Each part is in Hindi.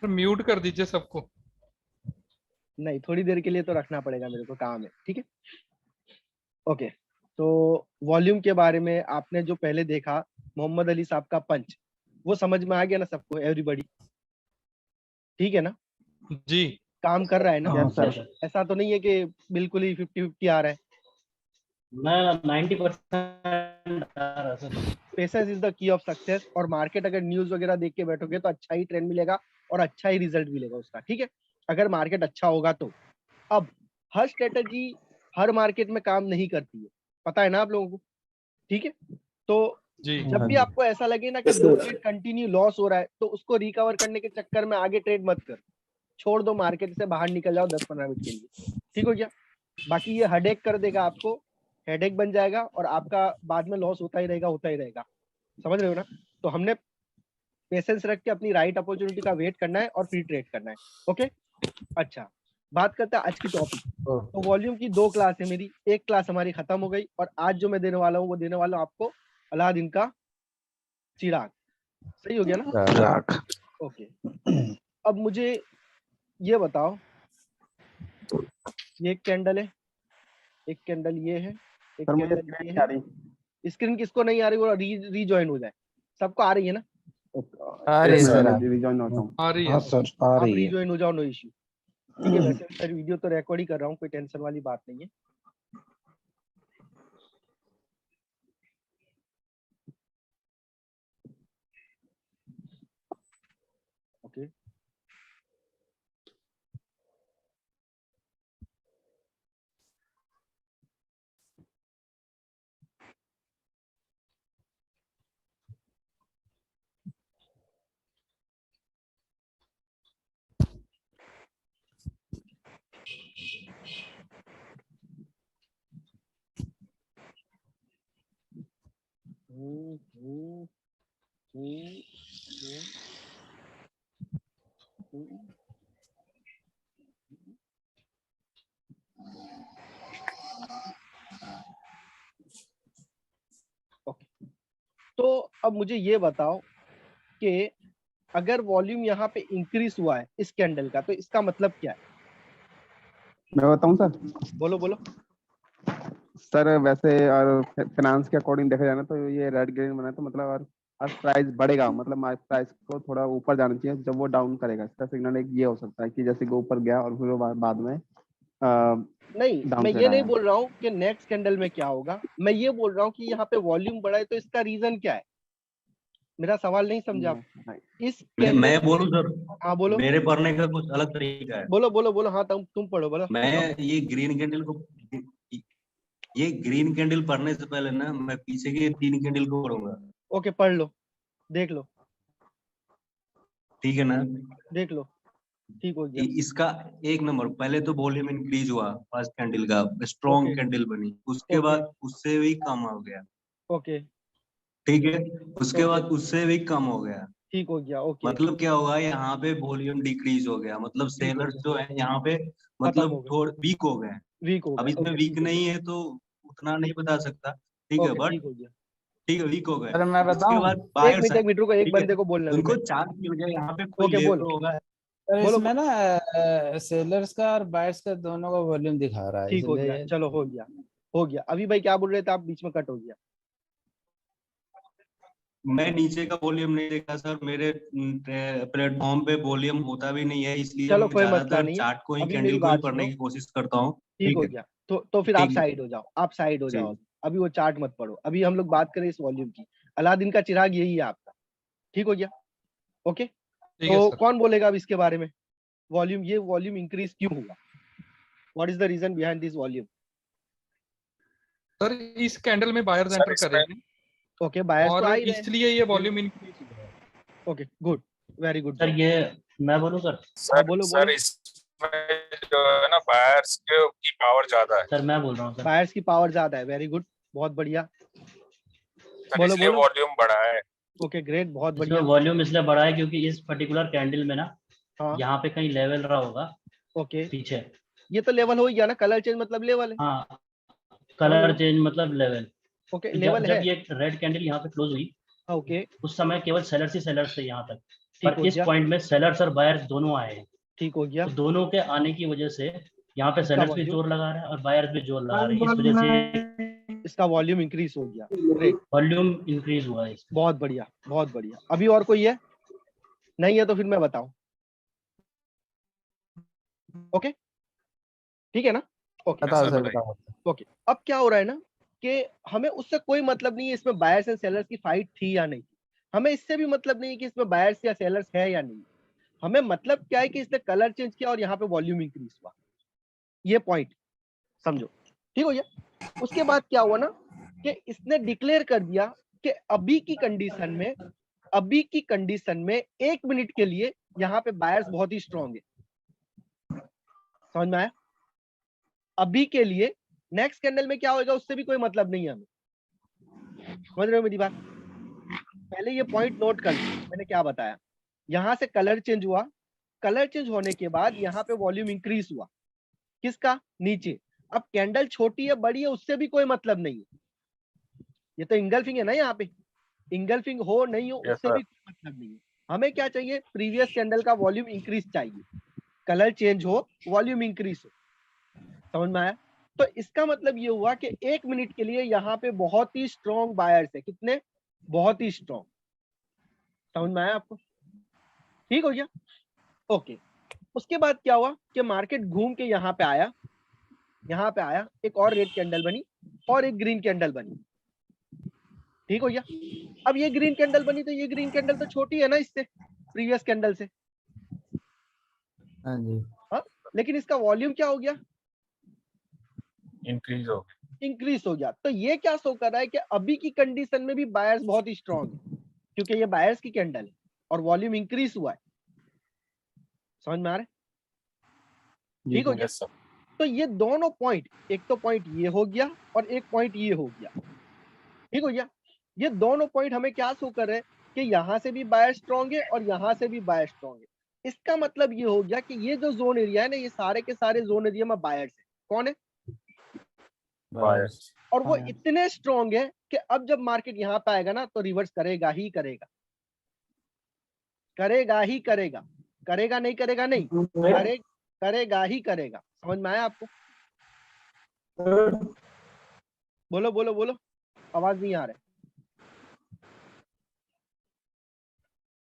म्यूट कर दीजिए सबको। नहीं, थोड़ी देर के लिए तो रखना पड़ेगा, मेरे को काम है, ठीक है। ओके, तो वॉल्यूम के बारे में आपने जो पहले देखा मोहम्मद अली साहब का पंच, वो समझ में आ गया ना सबको, एवरीबॉडी? ठीक है ना? जी काम कर रहा है ना? हाँ सर। ऐसा तो नहीं है कि बिल्कुल ही 50-50 आ रहा है। मैं 90% आ रहा sir. Patience is the key of success. और मार्केट अगर न्यूज वगैरह देख के बैठोगे तो अच्छा ही ट्रेंड मिलेगा और अच्छा ही रिजल्ट मिलेगा उसका, ठीक है, अगर मार्केट अच्छा होगा तो। अब हर स्ट्रेटजी हर मार्केट में काम नहीं करती है, पता है ना आप लोगों को, ठीक है। तो जी जब भी आपको ऐसा लगे ना कि दो ट्रेड कंटिन्यू लॉस हो रहा है, तो उसको रिकवर करने के चक्कर में आगे ट्रेड मत कर, छोड़ दो, मार्केट से बाहर निकल जाओ 10-15 मिनट के लिए, ठीक हो गया। बाकी ये हेडेक कर देगा आपको, हेडेक बन जाएगा और आपका बाद में लॉस होता ही रहेगा, समझ रहे हो ना? तो हमने पेशेंस रख के अपनी राइट अपॉर्चुनिटी का वेट करना है और फिर ट्रेड करना है। ओके, अच्छा, बात करते हैं आज की टॉपिक। तो वॉल्यूम की 2 क्लास है मेरी, एक क्लास हमारी खत्म हो गई और आज जो मैं देने वाला हूँ वो देने वाला हूँ आपको अलादीन का चिराग। सही हो गया ना? चिराग। ओके, अब मुझे ये बताओ, ये एक कैंडल है, एक कैंडल ये है, एक कैंडल ये है। स्क्रीन किसको नहीं आ रही वो रीजॉइन हो जाए। सबको आ रही है ना? आ रही है सर। आ रही है। हाँ सर, आ आप रही है। रीजॉइन हो जाओ, नो इश्यू, ठीक है। वैसे सर वीडियो तो रिकॉर्ड ही कर रहा हूँ, कोई टेंशन वाली बात नहीं है। Okay, okay. तो अब मुझे ये बताओ कि अगर वॉल्यूम यहाँ पे इंक्रीज हुआ है इस कैंडल का, तो इसका मतलब क्या है? मैं बताऊं सर? बोलो बोलो। सर वैसे और फाइनेंस के अकॉर्डिंग देखा जाए ना, तो ये रेड ग्रीन बना है, तो मतलब और आज प्राइस बढ़ेगा, मतलब प्राइस को थोड़ा ऊपर जाना चाहिए। जब वो डाउन करेगा इसका सिग्नल एक ये हो सकता है कि जैसे कि ऊपर गया और फिर वो बाद में नहीं, डाउन मैं साइड ये नहीं आया। बोल रहा हूँ कि नेक्स्ट कैंडल में क्या होगा, मैं ये बोल रहा हूँ कि यहाँ पे वॉल्यूम बढ़ा है तो इसका रीजन क्या है? मेरा सवाल नहीं समझा आप? इस मैं कैंडल, बोलूं सर? हाँ बोलो मेरे पढ़ने का कुछ अलग तरीका है। बोलो बोलो बोलो, हाँ तुम पढ़ो, बोलो। मैं ये ग्रीन कैंडल को, ये ग्रीन कैंडल पढ़ने से पहले ना मैं पीछे के 3 कैंडल को पढ़ूंगा। ओके, पढ़ लो, देख लो, ठीक है ना? देख लो, ठीक हो गया। इसका एक नंबर पहले तो वॉल्यूम इंक्रीज हुआ, फर्स्ट कैंडल का स्ट्रॉन्ग ओके कैंडल बनी, उसके ओके बाद उससे भी कम हो गया, ओके ठीक है, उसके ओके, बाद उससे भी कम हो गया। ठीक हो गया। ओके, मतलब क्या होगा, यहाँ पे वॉल्यूम डिक्रीज हो गया, मतलब ठीक हो सेलर्स गया, जो है यहाँ पे खत्म हो मतलब गया, थोड़े वीक हो गए। वीक हो अब गए। इसमें ओके, वीक ठीक हो नहीं गया, है तो उतना नहीं बता सकता, ठीक है, ओके, बट ठीक हो गया। ठीक है वीक हो गए। सर मैं उसके बताऊं? बाद एक बायर्स मिनट है, एक मिनट रुको, एक ठीक है, बंदे को बोलने दो। उनको मैं, चार्ट की वजह यहाँ पे कोई ओके बोल, लेबर होगा। सर बोलो इसमें ना सेलर्स का और बायर्स का दोनों का वॉल्यूम दिखा रहा है, ठीक हो गया, इसलिए चलो हो गया, हो गया। अभी भाई क्या बोल रहे थे आप? बीच में कट हो गया। मैं नीचे का वॉल्यूम नहीं देखा सर, मेरे प्लेटफॉर्म पे वॉल्यूम होता भी नहीं है, इसलिए चलो मैं कोई मसला ज्यादातर नहीं है, चार्ट को ही, अभी मेरी कैंडल को ही बात पढ़ने सुनो, की कोशिश करता हूँ। ठीक ठीक हो है, गया। तो फिर आप ठीक है साइड हो जाओ, आप साइड हो जी। जाओ। अभी वो चार्ट मत पढ़ो, अभी हम लोग बात करें इस वॉल्यूम की। अलादीन का चिराग यही है आपका, ठीक हो गया। ओके, ठीक है तो सर। कौन बोलेगा अब इसके बारे में? वॉल्यूम, ये वॉल्यूम इंक्रीज क्यों हुआ? What is the reason behind this volume? Sir इस कैंडल में बायर्स सर एंटर इसमें करेंगे ओके, बायर्स तो और आ ही रहे हैं। इसलिए ये वॉल्यूम इंक्रीज हुआ है। Okay, good, very good sir job. ये मैं बोलूँ सर? हाँ सर बोलो सर बोलो। इसमें जो है ना बायर्स की पावर ज्यादा है सर मैं बोल रहा हूँ सर, बायर्स की पावर ज्यादा है, वेरी गुड, बहुत बढ़िया। सर, बोलो इसलिए बोलो। वॉल्यूम बढ़ा है। ओके ग्रेट, बहुत इसमें बढ़िया। वॉल्यूम इसलिए बढ़ा है क्योंकि इस पर्टिकुलर कैंडल में ना हाँ यहाँ पे कहीं लेवल रहा होगा ओके, पीछे। ये तो लेवल हो ही गया ना, कलर चेंज मतलब लेवल है, हाँ, समझ रहे कलर हो? चेंज मतलब लेवल। ओके, तो लेवल जब है। ये रेड कैंडल यहाँ पे क्लोज हुई ओके उस समय केवल सेलर्स ही सेलर्स थे यहाँ तक, ठीक पर हो इस गया, पॉइंट में सेलर्स और बायर्स दोनों आए हैं। ठीक हो गया। तो दोनों के आने की वजह से यहाँ पे इसका सेलर्स भी volume- जोर लगा रहे हैं और बायर्स भी जोर लगा रहे हैं, इस वजह से इसका वॉल्यूम इंक्रीज हो गया। ग्रेट, वॉल्यूम इंक्रीज हुआ है इसमें। बहुत बढ़िया, बहुत बढ़िया। अभी और कोई है? नहीं है तो फिर मैं बताऊं। ओके, ठीक है ना? ओके बताओ सर, बताइए। बताओ। ओके। अब क्या हो रहा है ना कि हमें उससे कोई मतलब नहीं है इसमें बायर्स एंड सेलर्स की फाइट थी या नहीं। हमें इससे भी मतलब नहीं है कि इसमें बायर्स या सेलर्स है या नहीं। हमें मतलब क्या है कि इसने कलर चेंज किया और यहाँ पे वॉल्यूम इंक्रीज हुआ। ये पॉइंट समझो, ठीक हो गया। उसके बाद क्या हुआ ना कि इसने डिक्लेयर कर दिया कि अभी की कंडीशन में 1 मिनट के लिए यहाँ पे बायर्स बहुत ही स्ट्रांग है। समझ में आया? अभी के लिए नेक्स्ट कैंडल में क्या होगा उससे भी कोई मतलब नहीं है हमें। समझ रहे हो मेरी बात? पहले ये पॉइंट नोट कर लो, मैंने क्या बताया। यहां से कलर चेंज हुआ, कलर चेंज होने के बाद यहाँ पे वॉल्यूम इंक्रीज हुआ। किसका? नीचे। अब कैंडल छोटी है बड़ी है उससे भी कोई मतलब नहीं है। ये तो इंगल्फिंग है ना, यहाँ पे इंगल्फिंग हो नहीं हो Yes, उससे sir. भी कोई मतलब नहीं है। हमें क्या चाहिए? प्रीवियस कैंडल का वॉल्यूम इंक्रीज चाहिए, कलर चेंज हो, वॉल्यूम इंक्रीज हो। समझ में आया? तो इसका मतलब ये हुआ कि 1 मिनट के लिए यहाँ पे बहुत ही स्ट्रॉन्ग बायर्स है। कितने? बहुत ही स्ट्रॉन्ग। समझ में आया आपको? ठीक हो गया? ओके। उसके बाद क्या हुआ कि मार्केट घूम के यहाँ पे आया, यहाँ पे आया, एक और रेड कैंडल बनी और एक ग्रीन कैंडल बनी। ठीक हो गया? अब ये ग्रीन कैंडल बनी तो ये ग्रीन कैंडल तो छोटी है ना इससे, प्रीवियस कैंडल से। हाँ जी। हाँ, लेकिन इसका वॉल्यूम क्या हो गया? इंक्रीज हो इंक्रीज हो गया। तो ये क्या शो कर रहा है कि अभी की कंडीशन में भी बायर्स बहुत ही स्ट्रांग है, क्योंकि ये बायर्स की कैंडल है और वॉल्यूम इंक्रीज हुआ है। समझ में आ रहा है? ठीक हो गया? Yes sir. तो ये दोनों पॉइंट, एक तो पॉइंट ये हो गया और एक पॉइंट ये हो गया। ठीक हो गया? ये दोनों पॉइंट हमें क्या शो कर रहे हैं कि यहाँ से भी बायर स्ट्रांग है और यहाँ से भी बायर स्ट्रांग है। इसका मतलब ये हो गया कि ये जो जोन एरिया है ना, ये सारे के सारे जोन एरिया में बायर्स है। कौन है? बायर्स। और वो हाँ। इतने स्ट्रांग है कि अब जब मार्केट यहाँ पे आएगा ना तो रिवर्स करेगा ही करेगा, करेगा ही करेगा, करेगा नहीं करेगा नहीं, करेगा ही करेगा। समझ में आया आपको? बोलो बोलो बोलो, आवाज नहीं आ रहा है,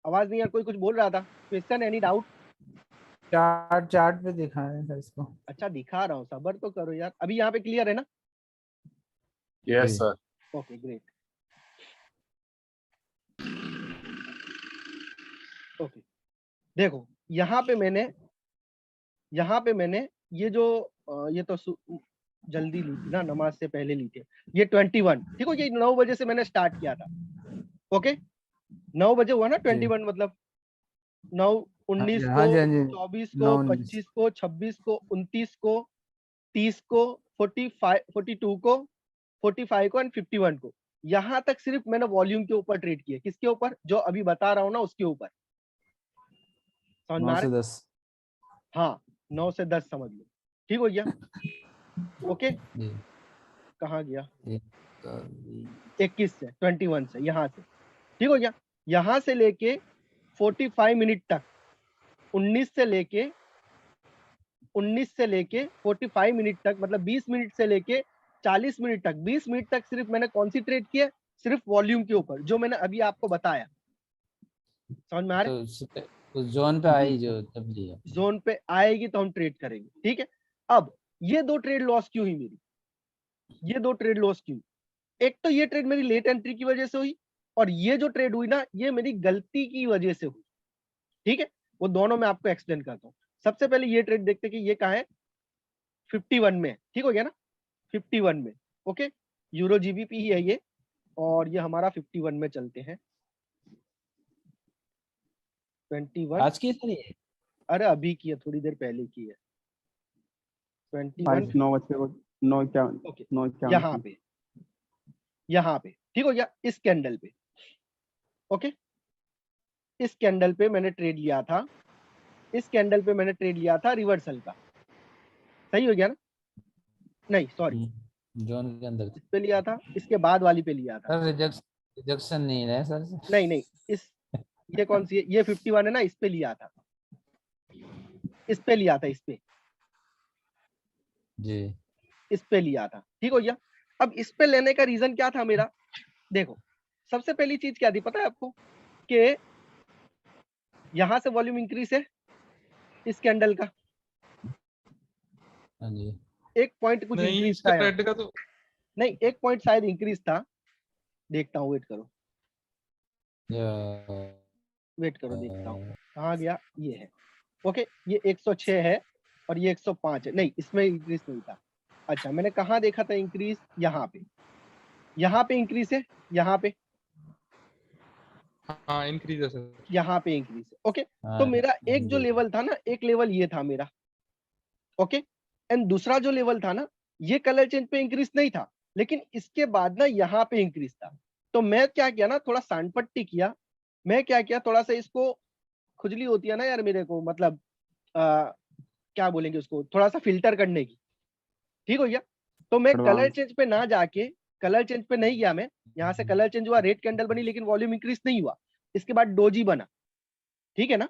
आवाज नहीं आ रहा। कोई कुछ बोल रहा था? Question, any doubt? चार्ट पे दिखा रहे हैं सर इसको। अच्छा दिखा रहा हूँ, सबर तो करो यार। अभी यहाँ पे क्लियर है ना? Yes sir. Okay great. Okay, देखो यहाँ पे मैंने ये जो ये तो जल्दी ली थी ना, नमाज से पहले ली थी। ये 21, ठीक हो? ये 9 बजे से मैंने स्टार्ट किया था। ओके, 9 बजे हुआ ना 21, मतलब 9, 19 को, हाँ जी, हाँ जी। 24 को, 9, 19 25 को, 26 को, 29 को, 30 को, 45, 42 को, 45 को एंड 51 को। यहाँ तक सिर्फ मैंने वॉल्यूम के ऊपर ट्रेड किया। किसके ऊपर? जो अभी बता रहा हूँ ना उसके ऊपर। समझ में आ 9 से रहा है? 10। हाँ, 9 से 10 समझ लो। ठीक हो गया? ओके, जी। कहाँ गया? 21 21 से, 21 से, यहाँ से। ठीक हो गया? यहाँ से लेके 45 मिनट तक, 19 से लेके 45 मिनट तक, मतलब 20 मिनट से लेके 40 मिनट तक, 20 मिनट तक सिर्फ मैंने कौन सी ट्रेड किया? सिर्फ वॉल्यूम के ऊपर, जो मैंने अभी आपको बताया। समझ में आ रहा है? तो उस जोन पे आई जो तब लिया। जोन पे आएगी तो हम ट्रेड करेंगे। ठीक है? अब ये 2 ट्रेड लॉस क्यों हुई मेरी? ये 2 ट्रेड लॉस क्यों? एक तो ये ट्रेड मेरी लेट एंट्री की वजह से हुई, और ये जो ट्रेड हुई ना, ये मेरी गलती की वजह से हुई। ठीक है? वो दोनों मैं आपको एक्सप्लेन करता हूँ। सबसे पहले ये ट्रेड देखते कि ये कहाँ है? 51 में। ठीक हो गया ना? 51 में। ओके, यूरो जीबीपी ही है ये, और ये हमारा 51 में चलते हैं। 21, आज की सर ये? अरे अभी की है, थोड़ी देर पहले की है। 21, 9 बजे को 9:51 ओके, 9:51 यहाँ पे ठीक हो गया, इस कैंडल पे। ओके, इस कैंडल पे मैंने ट्रेड लिया था, इस कैंडल पे मैंने ट्रेड लिया था रिवर्सल का। सही हो गया ना? नहीं सॉरी, जोन के अंदर इस पे लिया था, इसके बाद वाली पे लिया था। सर। रिजेक्शन नहीं है सर। नहीं नहीं, इस ये कौन सी है, ये 51 है ना, इस पे लिया था, इस पे लिया था, इस पे जी लिया था। ठीक हो गया। अब इस पे लेने का रीजन क्या था मेरा, देखो सबसे पहली चीज क्या थी पता है आपको, कि यहां से वॉल्यूम इंक्रीज है इस कैंडल का, हाँ जी। एक पॉइंट कुछ नहीं इंक्रीज इसका था यहाँ। रेड का तो नहीं, एक पॉइंट शायद इंक्रीज था, देखता हूँ, वेट करो देखता हूँ कहाँ गया, ये है। ओके, ये 106 है और ये 105 है, नहीं इसमें इंक्रीज नहीं था। अच्छा, मैंने कहाँ देखा था इंक्रीज, यहाँ पे इंक्रीज है, यहाँ पे हाँ इंक्रीज है सर। यहाँ पे इंक्रीज है। ओके, हाँ, तो मेरा एक जो जी। लेवल था ना, एक लेवल ये था मेरा। ओके, एंड दूसरा जो लेवल था ना, ये कलर चेंज पे इंक्रीज नहीं था, लेकिन इसके बाद ना यहाँ पे इंक्रीज था। तो मैं क्या किया ना, थोड़ा सांडपट्टी किया, मैं क्या किया, थोड़ा सा इसको, खुजली होती है ना यार मेरे को, मतलब क्या बोलेंगे उसको, थोड़ा सा फिल्टर करने की। ठीक हो गया। तो मैं कलर एडवांस। चेंज पे ना जाके, कलर चेंज पे नहीं गया मैं, यहाँ से कलर चेंज हुआ, रेड कैंडल बनी, लेकिन वॉल्यूम इंक्रीज नहीं हुआ। इसके बाद डोजी बना, ठीक है ना,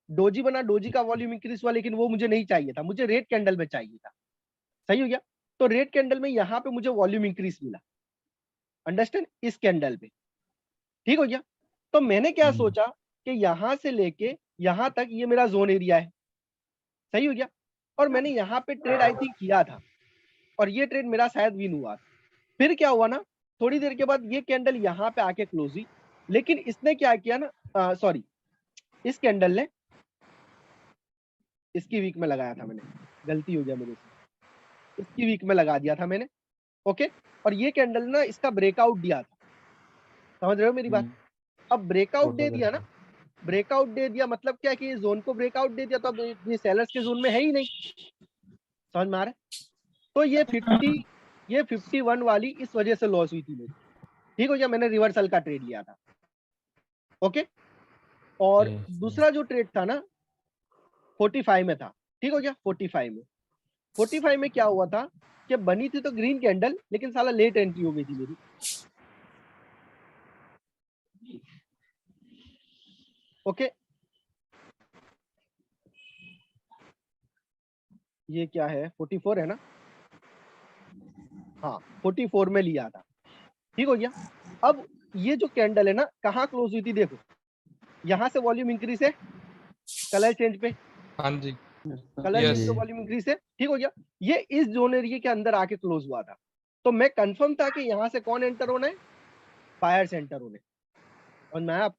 डोजी बना, डोजी का वॉल्यूम इंक्रीज हुआ, लेकिन वो मुझे नहीं चाहिए था, मुझे रेड कैंडल में चाहिए था। सही हो गया। तो रेड कैंडल में यहाँ पे मुझे वॉल्यूम इंक्रीज मिला, अंडरस्टैंड, इस कैंडल पे। ठीक हो गया। तो मैंने क्या सोचा कि यहाँ से लेके यहाँ तक ये मेरा जोन एरिया है। सही हो गया। और मैंने यहाँ पे ट्रेड आई थिंक किया था, और ये ट्रेड मेरा शायद विन हुआ। फिर क्या हुआ ना, थोड़ी देर के बाद ये कैंडल यहाँ पे आके क्लोज हुई, लेकिन इसने क्या किया ना, सॉरी, इस कैंडल ने, इसकी वीक में लगाया था मैंने, गलती हो गया मेरे से, इसकी वीक में लगा दिया था मैंने। ओके, और ये कैंडल ना इसका ब्रेकआउट दिया था, समझ रहे हो मेरी बात। अब ब्रेकआउट दे दिया ना, ब्रेकआउट दे दिया मतलब क्या, कि ये जोन को ब्रेकआउट दे दिया, तो अब ये सेलर्स के जोन में है ही नहीं, समझ में आ रहा है। तो ये 51 वाली इस वजह से लॉस हुई थी मेरी। ठीक हो गया, मैंने रिवर्सल का ट्रेड लिया था। ओके, और दूसरा जो ट्रेड था ना 45 में था। ठीक हो गया, 45 में क्या हुआ था कि बनी थी तो ग्रीन कैंडल, लेकिन साला लेट एंट्री हो गई थी मेरी। ओके, ये क्या है, 44 है ना, हाँ 44 में लिया था। ठीक हो गया। अब ये जो कैंडल है ना, कहाँ क्लोज हुई थी, देखो यहाँ से वॉल्यूम इंक्रीज है कलर चेंज पे, हाँ जी कलर चेंज पे वॉल्यूम इंक्रीज है। ठीक हो गया, ये इस जोन एरिया के अंदर आके क्लोज हुआ था। तो मैं कंफर्म था कि यहाँ से कौन एंटर होना है, बायर्स एंटर होने, और मैं आप,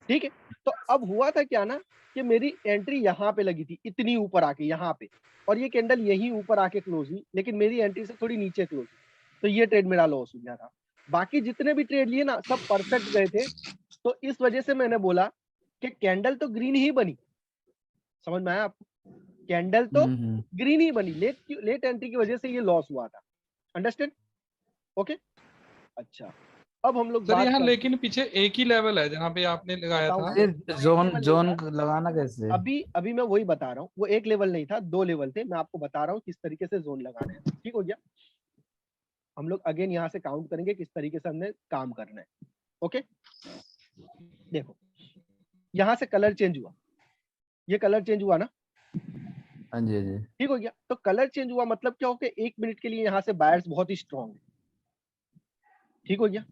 ठीक है। तो अब हुआ था क्या ना, कि मेरी एंट्री यहाँ पे लगी थी, इतनी ऊपर आके यहाँ पे, और ये कैंडल यही ऊपर आके क्लोज हुई, लेकिन मेरी एंट्री से थोड़ी नीचे क्लोज हुई, तो ये ट्रेड मेरा लॉस हो गया था। बाकी जितने भी ट्रेड लिए ना, सब परफेक्ट गए थे। तो इस वजह से मैंने बोला कि कैंडल तो ग्रीन ही बनी, समझ में आया आपको, कैंडल तो ग्रीन ही बनी, लेट एंट्री की वजह से ये लॉस हुआ था, अंडरस्टैंड। ओके, अच्छा, अब हम लोग सर बात यहाँ करते लेकिन पीछे एक ही लेवल है जहाँ पे आपने लगाया बताऊं था। क्या? जोन लेवल जोन नहीं था। लगाना कैसे? अभी मैं वही बता रहा हूँ, वो एक लेवल नहीं था, 2 लेवल थे। मैं आपको बता रहा हूँ किस तरीके से जोन लगाना है। ठीक हो गया, हम लोग अगेन यहाँ से काउंट करेंगे किस तरीके से हमने काम करना है। ओके, देखो यहाँ से कलर चेंज हुआ, ये कलर चेंज हुआ ना, हाँ जी, हाँ जी। ठीक हो गया। तो कलर चेंज हुआ मतलब क्या हो, कि 1 मिनट के लिए यहाँ से बायर्स बहुत ही स्ट्रॉन्ग है। ठीक हो गया,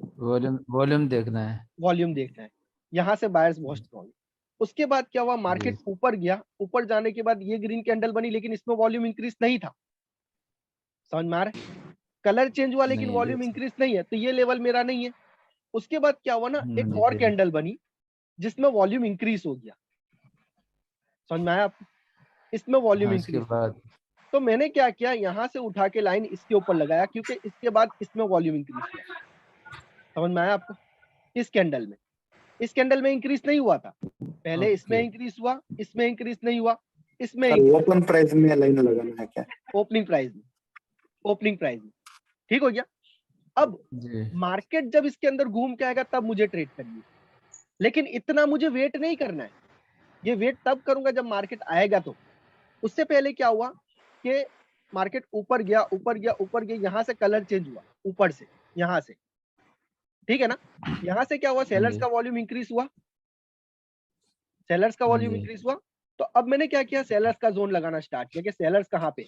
वॉल्यूम देखना है। वॉल्यूम देखना है, यहाँ से बायर्स बहुत स्ट्रॉन्ग है। उसके बाद क्या हुआ, मार्केट ऊपर गया, ऊपर जाने के बाद ये ग्रीन कैंडल बनी, लेकिन इसमें वॉल्यूम इंक्रीज नहीं था, समझ में आ रहा है। कलर चेंज हुआ लेकिन नहीं वॉल्यूम इंक्रीज नहीं है, तो ये लेवल मेरा नहीं है। उसके बाद क्या हुआ ना, एक और जी। कैंडल बनी जिसमें वॉल्यूम इंक्रीज हो गया, समझ में आया आपको, इसमें वॉल्यूम हाँ, इसके इंक्रीज। बाद तो मैंने क्या किया, यहाँ से उठा के लाइन इसके ऊपर लगाया, क्योंकि इसके बाद इसमें वॉल्यूम इंक्रीज किया, समझ में आया आपको। इस कैंडल में इंक्रीज नहीं हुआ था, पहले इसमें इंक्रीज हुआ, इसमें इंक्रीज नहीं हुआ, इसमें ओपन प्राइस में लाइन लगाना है क्या? ओपनिंग प्राइस में। ठीक हो गया। अब मार्केट जब इसके अंदर घूम के आएगा तब मुझे ट्रेड करनी है, लेकिन इतना मुझे वेट नहीं करना है, ये वेट तब करूंगा जब मार्केट आएगा। तो उससे पहले क्या हुआ कि मार्केट ऊपर गया, यहाँ से कलर चेंज हुआ, ऊपर से यहाँ से ठीक है ना। यहाँ से क्या हुआ, सेलर्स जी। का वॉल्यूम इंक्रीज हुआ, सेलर्स का हाँ वॉल्यूम जी। इंक्रीज हुआ। तो अब मैंने क्या किया, सेलर्स का जोन लगाना स्टार्ट किया कि सेलर्स कहाँ पे।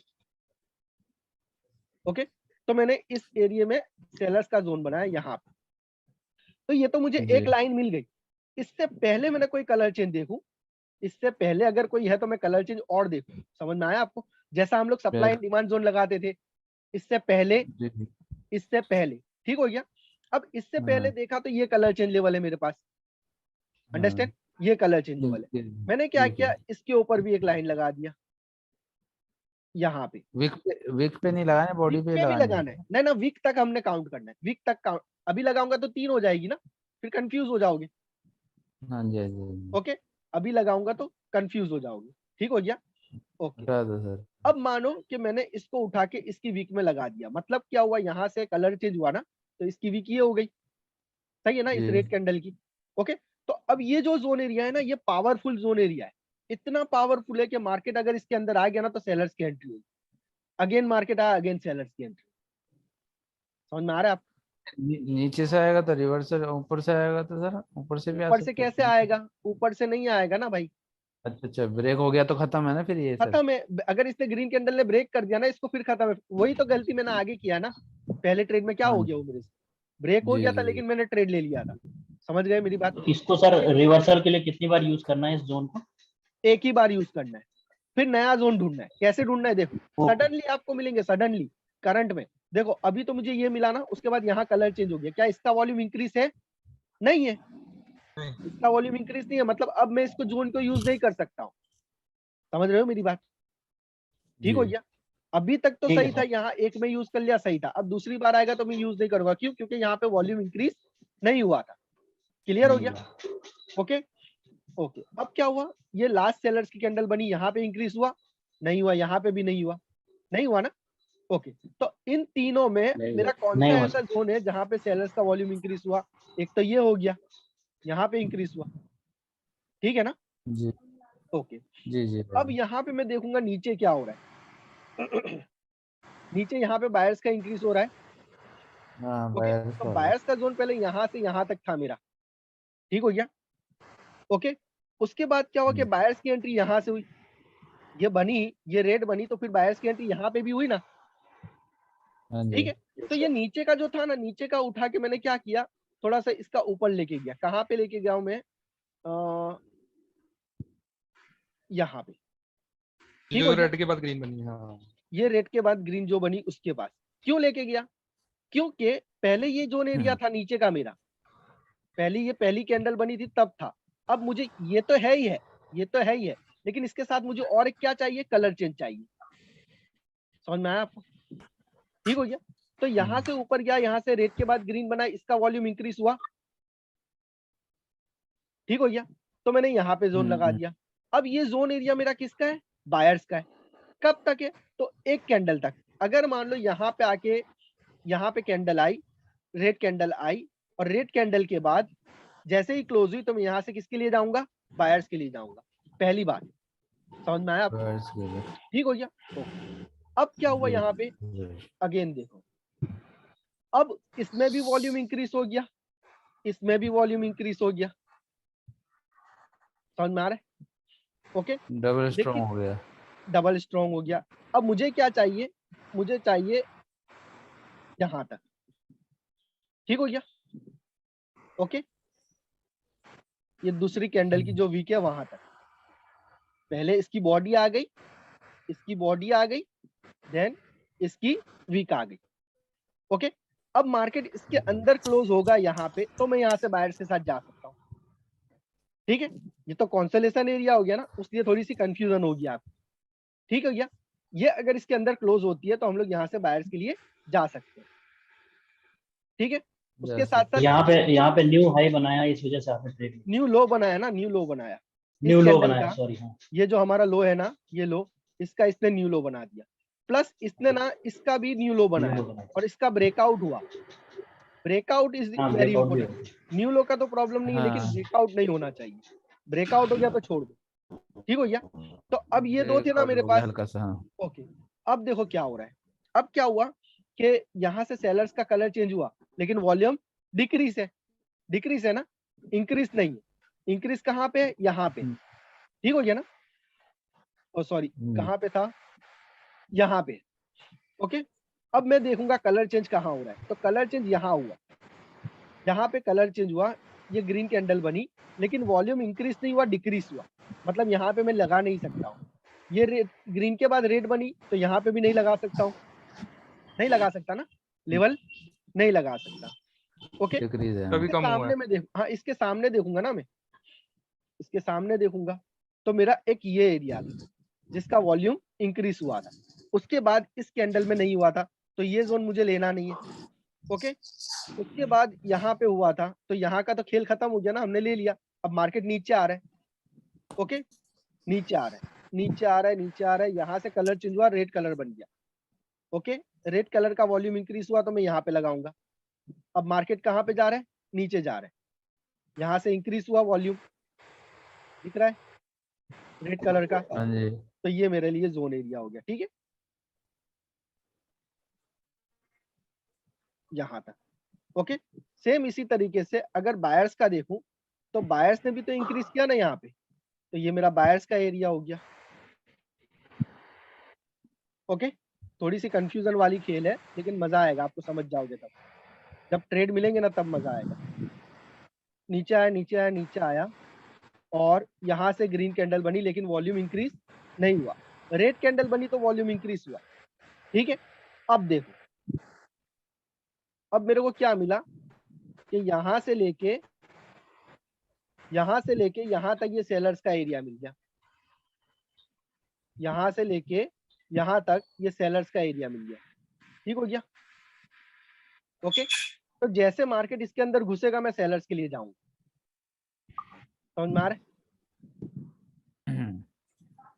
ओके, तो मैंने इस एरिया में सेलर्स का जोन बनाया यहाँ पे। तो ये तो मुझे एक जी। लाइन मिल गई। इससे पहले मैंने कोई कलर चेंज देखूं, इससे पहले अगर कोई है तो मैं कलर चेंज और देखूं। समझ में आया आपको, जैसा हम लोग सप्लाई एंड डिमांड जोन लगाते थे इससे पहले, जी। इससे पहले, ठीक हो गया। अब इससे पहले हाँ। देखा तो ये कलर चेंज लेवल है मेरे पास, अंडरस्टैंड, ये कलर चेंज लेवल है। मैंने क्या किया, इसके ऊपर भी एक लाइन लगा दिया यहाँ पे। विक पे नहीं लगाना, बॉडी वीक पे पे भी लगाना लगाना है, नहीं ना, वीक तक हमने काउंट करना है, वीक तक काउंट। अभी लगाऊंगा तो 3 हो जाएगी ना, फिर कंफ्यूज हो जाओगे। हाँ जी, हाँ जी। ओके, अभी लगाऊंगा तो कंफ्यूज हो जाओगे, ठीक हो गया। ओके, हटा दो सर। अब मानो कि मैंने इसको उठा के इसकी वीक में लगा दिया, मतलब क्या हुआ, यहाँ से कलर चेंज हुआ ना, तो इसकी वीक ये हो गई, सही है ना, इस जी। रेड कैंडल की। ओके, तो अब ये जो जोन एरिया है ना, ये पावरफुल जोन एरिया है, इतना पावरफुल है कि मार्केट अगर इसके अंदर आ गया ना तो सेलर्स की एंट्री होगी, अगेन मार्केट आया, अगेन सेलर्स की एंट्री। समझ में आ रहा है आप? नीचे से आएगा तो रिवर्सल, ऊपर से आएगा तो सर ऊपर से भी आ ऊपर से सकता कैसे है। आएगा, ऊपर से नहीं आएगा ना भाई, अच्छा अच्छा, ब्रेक हो गया तो खत्म है ना फिर ये सर। खत्म है। अगर इसने ग्रीन कैंडल ने ब्रेक कर दिया ना इसको, फिर खत्म है। वही तो गलती मैंने आगे किया ना, पहले ट्रेड में क्या हाँ हो गया, वो मेरे से ब्रेक हो जी गया था जी। लेकिन मैंने ट्रेड ले लिया था। समझ गए मेरी बात? तो इसको सर रिवर्सल के लिए कितनी बार यूज करना है इस जोन को? एक ही बार यूज करना है, फिर नया जोन ढूंढना है। कैसे ढूंढना है, देखो ओके। सडनली आपको मिलेंगे, सडनली करंट में। देखो अभी तो मुझे ये मिला ना, उसके बाद यहाँ कलर चेंज हो गया, क्या इसका वॉल्यूम इंक्रीज है? नहीं है, इसका वॉल्यूम इंक्रीज नहीं है, मतलब अब मैं इसको जोन को यूज नहीं कर सकता हूँ। समझ रहे हो मेरी बात? ठीक हो जी। गया। अभी तक तो ठीक है सही था, सर। यहाँ एक में यूज कर लिया, सही था। अब दूसरी बार आएगा तो मैं यूज नहीं करूंगा, क्यों? क्योंकि यहाँ पे वॉल्यूम इंक्रीज नहीं हुआ था। क्लियर हो नहीं गया? हुआ। ओके ओके, अब क्या हुआ, ये लास्ट सेलर्स की कैंडल बनी, यहाँ पे इंक्रीज हुआ नहीं हुआ, यहाँ पे भी नहीं हुआ, नहीं हुआ ना। ओके, तो इन तीनों में मेरा कौन नहीं सा हुआ ऐसा सर। जोन है जहां पे सेलर्स का वॉल्यूम इंक्रीज हुआ? एक तो ये हो गया, यहाँ पे इंक्रीज हुआ, ठीक है ना। जी ओके, जी जी अब यहाँ पे मैं देखूंगा नीचे क्या हो रहा है। नीचे यहाँ पे बायर्स का इंक्रीज हो रहा है। हाँ ओके, बायर्स तो का। बायर्स का जोन पहले यहाँ से यहाँ तक था मेरा, ठीक हो गया। ओके, उसके बाद क्या हुआ कि बायर्स की एंट्री यहाँ से हुई, ये बनी, ये रेड बनी, तो फिर बायर्स की एंट्री यहाँ पे भी हुई ना, हाँ ठीक जी। है। तो ये नीचे का जो था ना, नीचे का उठा के मैंने क्या किया, थोड़ा सा इसका ऊपर लेके गया। कहाँ पे लेके गया हूं मैं? यहाँ पे, ठीक जो हो गया। रेड के बाद ग्रीन बनी है, हाँ। ये रेड के बाद ग्रीन जो बनी उसके बाद क्यों लेके गया? क्योंकि पहले ये जोन एरिया था नीचे का मेरा, पहले ये पहली कैंडल बनी थी तब था। अब मुझे ये तो है ही है, ये तो है ही है, लेकिन इसके साथ मुझे और एक क्या चाहिए, कलर चेंज चाहिए। समझ में आया आपको? ठीक हो गया। तो यहाँ से ऊपर गया, यहाँ से रेड के बाद ग्रीन बना, इसका वॉल्यूम इंक्रीज हुआ, ठीक हो गया। तो मैंने यहाँ पे जोन लगा दिया। अब ये जोन एरिया मेरा किसका है? बायर्स का है। कब तक है? तो एक कैंडल तक। अगर मान लो यहाँ पे आके, यहाँ पे कैंडल आई, रेड कैंडल आई, और रेड कैंडल के बाद जैसे ही क्लोज हुई तो मैं यहाँ से किसके लिए जाऊंगा? बायर्स के लिए जाऊंगा, पहली बात। समझ में आया आपको? बायर्स के लिए। ठीक हो गया। ओके, अब क्या हुआ यहाँ पे, अगेन देखो, अब इसमें भी वॉल्यूम इंक्रीज हो गया, इसमें भी वॉल्यूम इंक्रीज हो गया। समझ में आ रहा है? ओके, डबल स्ट्रॉन्ग लेकिन हो गया। डबल स्ट्रॉन्ग हो गया। अब मुझे क्या चाहिए? मुझे चाहिए यहां तक, ठीक हो गया। ओके, ये दूसरी कैंडल की जो वीक है वहां तक, पहले इसकी बॉडी आ गई, इसकी बॉडी आ गई, देन इसकी वीक आ गई। ओके, अब मार्केट इसके अंदर क्लोज होगा यहाँ पे, तो मैं यहाँ से बाहर के साथ जा सकता हूँ, ठीक है। ये तो कॉन्सोलेशन एरिया हो गया ना, उसलिए थोड़ी सी कंफ्यूजन होगी आपको, ठीक हो गया। ये अगर इसके अंदर क्लोज होती है तो हम लोग यहाँ से बायर्स के लिए जा सकते हैं, ठीक है। उसके साथ साथ यहाँ पे न्यू हाई बनाया, इस वजह से आपने ट्रेड लिया। न्यू लो बनाया ना, न्यू लो बनाया, न्यू इस लो कैंडल बनाया, का, सॉरी। हाँ, ये जो हमारा लो है ना, ये लो, इसका इसने न्यू लो बना दिया, प्लस इसने ना इसका भी न्यू लो बनाया, और इसका ब्रेकआउट हुआ। ब्रेकआउट इज हाँ, वेरी ब्रेकआउट भी इंपॉर्टेंट। न्यू लो का तो प्रॉब्लम नहीं है, लेकिन हाँ। ब्रेकआउट नहीं होना चाहिए। ब्रेकआउट हो गया तो छोड़ दो, ठीक हो गया। तो अब ये दो थे ना मेरे हो गया पास। हल्का सा। हाँ। ओके, अब देखो क्या हो रहा है। अब क्या हुआ कि यहाँ से सेलर्स का कलर चेंज हुआ, लेकिन वॉल्यूम डिक्रीज है ना, इंक्रीज नहीं है। इंक्रीज कहाँ पे है, यहाँ पे, ठीक हो गया ना। ओ सॉरी, कहाँ पे था, यहाँ पे। ओके, अब मैं देखूंगा कलर चेंज कहाँ हो रहा है, तो कलर चेंज यहाँ हुआ, यहाँ पे कलर चेंज हुआ, ये ग्रीन कैंडल बनी, लेकिन वॉल्यूम इंक्रीज नहीं हुआ, डिक्रीज हुआ, मतलब यहाँ पे मैं लगा नहीं सकता हूँ। ये रेड, ग्रीन के बाद रेड बनी, तो यहाँ पे भी नहीं लगा सकता हूँ, नहीं लगा सकता ना, लेवल नहीं लगा सकता। ओके, डिक्रीज है। कभी इसके कम हुआ सामने है। में देख, हाँ इसके सामने देखूंगा ना मैं, इसके सामने देखूंगा तो मेरा एक ये एरिया था जिसका वॉल्यूम इंक्रीज हुआ था, उसके बाद इस कैंडल में नहीं हुआ था, तो ये जोन मुझे लेना नहीं है। ओके, उसके बाद यहाँ पे हुआ था, तो यहाँ का तो खेल खत्म हो गया ना, हमने ले लिया। अब मार्केट नीचे आ रहा है, ओके, नीचे आ रहा है, नीचे आ रहा है, नीचे आ रहा है, यहाँ से कलर चेंज हुआ, रेड कलर बन गया। ओके, रेड कलर का वॉल्यूम इंक्रीज हुआ, तो मैं यहाँ पे लगाऊंगा। अब मार्केट कहाँ पे जा रहा है, नीचे जा रहा है, यहाँ से इंक्रीज हुआ वॉल्यूम, दिख रहा है रेड कलर का, हाँ जी। तो ये मेरे लिए जोन एरिया हो गया। ठीक है, यहाँ तक। ओके, सेम इसी तरीके से अगर बायर्स का देखूं, तो बायर्स ने भी तो इंक्रीज किया ना यहाँ पे, तो ये मेरा बायर्स का एरिया हो गया। ओके, थोड़ी सी कंफ्यूजन वाली खेल है, लेकिन मजा आएगा, आपको समझ जाओगे तब, जब ट्रेड मिलेंगे ना तब मजा आएगा। नीचे आया, नीचे आया, नीचे आया, और यहाँ से ग्रीन कैंडल बनी, लेकिन वॉल्यूम इंक्रीज नहीं हुआ। रेड कैंडल बनी तो वॉल्यूम इंक्रीज हुआ। ठीक है, अब देखो, अब मेरे को क्या मिला कि यहाँ से लेके यहाँ तक ये सेलर्स का एरिया मिल गया, यहाँ से लेके यहाँ तक ये सेलर्स का एरिया मिल गया। ठीक हो गया। ओके, तो जैसे मार्केट इसके अंदर घुसेगा, मैं सेलर्स के लिए जाऊंगा। समझ में आ रहा है?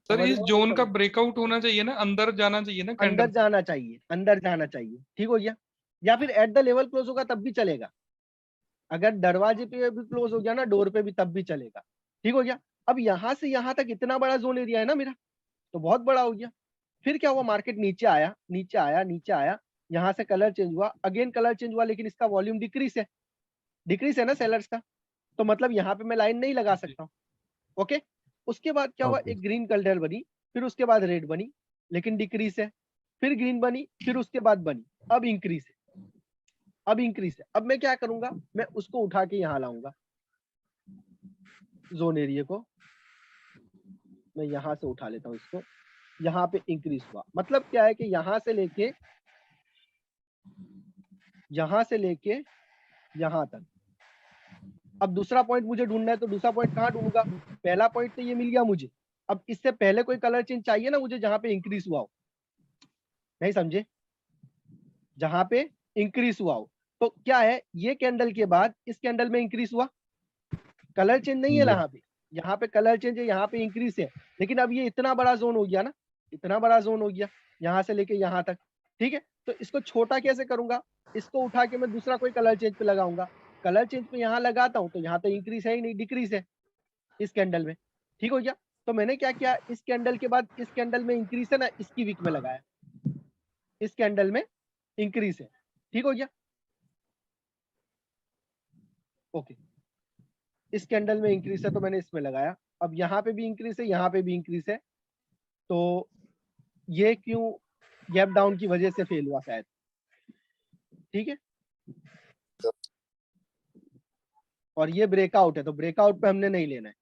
सर समझ इस रहे हो? जोन का ब्रेकआउट होना चाहिए ना, अंदर जाना चाहिए ना अंदर कैंडल। जाना चाहिए, अंदर जाना चाहिए। ठीक हो गया, या फिर एट द लेवल क्लोज होगा तब भी चलेगा, अगर दरवाजे पे भी क्लोज हो गया ना, डोर पे भी, तब भी चलेगा। ठीक हो गया। अब यहाँ से यहाँ तक इतना बड़ा जोन एरिया है ना मेरा, तो बहुत बड़ा हो गया। फिर क्या हुआ, मार्केट नीचे आया, नीचे आया, नीचे आया, यहाँ से कलर चेंज हुआ, अगेन कलर चेंज हुआ, लेकिन इसका वॉल्यूम डिक्रीज है ना सेलर्स का, तो मतलब यहाँ पे मैं लाइन नहीं लगा सकता हूँ। ओके, उसके बाद क्या हुआ, ओके। एक ग्रीन कलर बनी, फिर उसके बाद रेड बनी, लेकिन डिक्रीज है, फिर ग्रीन बनी, फिर उसके बाद बनी, अब इंक्रीज है, अब इंक्रीज है। अब मैं क्या करूंगा, मैं उसको उठा के यहाँ लाऊंगा, जोन एरिया को मैं यहाँ से उठा लेता हूँ इसको, यहाँ पे इंक्रीज हुआ, मतलब क्या है कि यहाँ से लेके यहाँ तक। अब दूसरा पॉइंट मुझे ढूंढना है, तो दूसरा पॉइंट कहाँ ढूंढूंगा, पहला पॉइंट तो ये मिल गया मुझे, अब इससे पहले कोई कलर चेंज चाहिए ना मुझे, जहां पे इंक्रीज हुआ हो। नहीं समझे, जहां पे इंक्रीज हुआ हो, तो क्या है, ये कैंडल के बाद इस कैंडल में इंक्रीज हुआ, कलर चेंज नहीं है यहाँ पे कलर चेंज है, यहाँ पे इंक्रीज है, लेकिन अब ये इतना बड़ा जोन हो गया ना, इतना बड़ा जोन हो गया, यहाँ से लेके यहाँ तक। ठीक है, तो इसको छोटा कैसे करूंगा, इसको उठा के मैं दूसरा कोई कलर चेंज पे लगाऊंगा, कलर चेंज पे यहाँ लगाता हूँ, तो यहाँ तो इंक्रीज है ही नहीं, डिक्रीज है इस कैंडल में। ठीक हो गया, तो मैंने क्या किया, इस कैंडल के बाद इस कैंडल में इंक्रीज है ना, इसकी वीक में लगाया, इस कैंडल में इंक्रीज है। ठीक हो गया, ओके, इस कैंडल में इंक्रीज है तो मैंने इसमें लगाया, अब यहाँ पे भी इंक्रीज है, यहाँ पे भी इंक्रीज है, तो ये क्यों, गैप डाउन की वजह से फेल हुआ शायद। ठीक है, और ये ब्रेकआउट है, तो ब्रेकआउट पे हमने नहीं लेना है।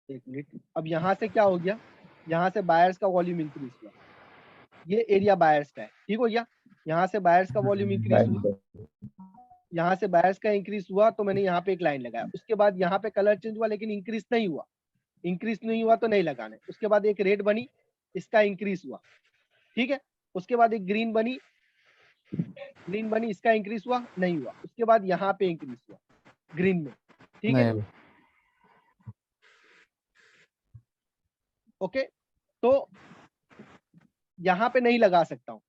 एक मिनट, अब यहाँ से क्या हो गया, यहाँ से बायर्स का वॉल्यूम इंक्रीज हुआ, ये एरिया बायर्स का है। ठीक हो गया, यहाँ से बायर्स का वॉल्यूम इंक्रीज हुआ, यहाँ से बायर्स का इंक्रीज हुआ, तो मैंने यहाँ पे एक लाइन लगाया, उसके बाद यहाँ पे कलर चेंज हुआ, लेकिन इंक्रीज नहीं हुआ तो नहीं लगाना है। उसके बाद एक रेड बनी, इसका इंक्रीज हुआ। ठीक है, उसके बाद एक ग्रीन बनी, इसका इंक्रीज हुआ, नहीं हुआ। उसके बाद यहाँ पे इंक्रीज हुआ ग्रीन में। ठीक है, नहीं। ओके, तो यहाँ पे नहीं लगा सकता हूँ,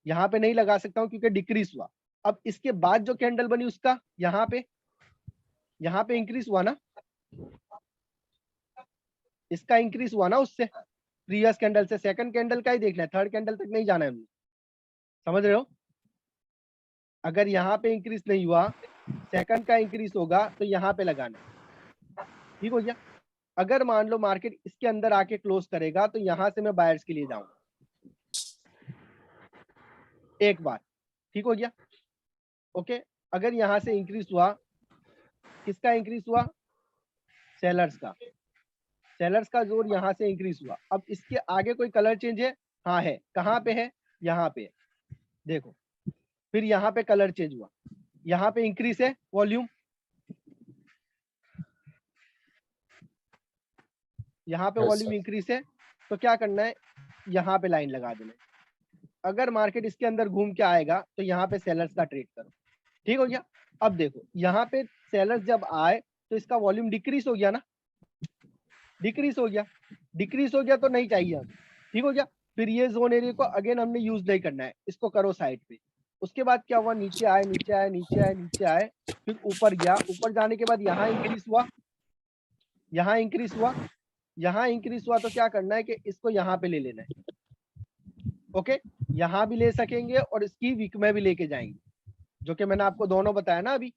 यहाँ पे नहीं लगा सकता हूँ क्योंकि डिक्रीज हुआ। अब इसके बाद जो कैंडल बनी उसका यहाँ पे इंक्रीज हुआ ना, इसका इंक्रीज हुआ ना उससे, प्रीवियस कैंडल से। सेकंड कैंडल का ही देखना है, थर्ड कैंडल तक नहीं जाना है हमने, समझ रहे हो। अगर यहाँ पे इंक्रीज नहीं हुआ, सेकंड का इंक्रीज होगा तो यहाँ पे लगाना है। ठीक हो गया। अगर मान लो मार्केट इसके अंदर आके क्लोज करेगा तो यहाँ से मैं बायर्स के लिए जाऊंगा एक बार। ठीक हो गया। ओके, अगर यहाँ से इंक्रीज हुआ, किसका इंक्रीज हुआ? सेलर्स का। सेलर्स का जोर यहाँ से इंक्रीज हुआ। अब इसके आगे कोई कलर चेंज है? हाँ है। कहाँ पे है? यहाँ पे। देखो, फिर यहाँ पे कलर चेंज हुआ, यहाँ पे इंक्रीज है वॉल्यूम, यहाँ पे वॉल्यूम इंक्रीज है, तो क्या करना है? यहाँ पे लाइन लगा देना है। अगर मार्केट इसके अंदर घूम के आएगा तो यहाँ पे सेलर्स का ट्रेड करो। ठीक हो गया। अब देखो, यहाँ पे सेलर्स जब आए तो इसका वॉल्यूम डिक्रीज हो गया ना, डिक्रीज हो गया। डिक्रीज हो गया तो नहीं चाहिए हमें। ठीक हो गया। फिर ये जोन एरिया को अगेन हमने यूज नहीं करना है, इसको करो साइड पे। उसके बाद क्या हुआ? नीचे आए, नीचे आए, नीचे आए, नीचे आए, फिर ऊपर गया। ऊपर जाने के बाद यहाँ इंक्रीज हुआ, यहाँ इंक्रीज हुआ, यहाँ इंक्रीज हुआ, तो क्या करना है कि इसको यहाँ पे ले लेना है। ओके, यहाँ भी ले सकेंगे और इसकी वीक में भी लेके जाएंगे, जो कि मैंने आपको दोनों बताया ना अभी।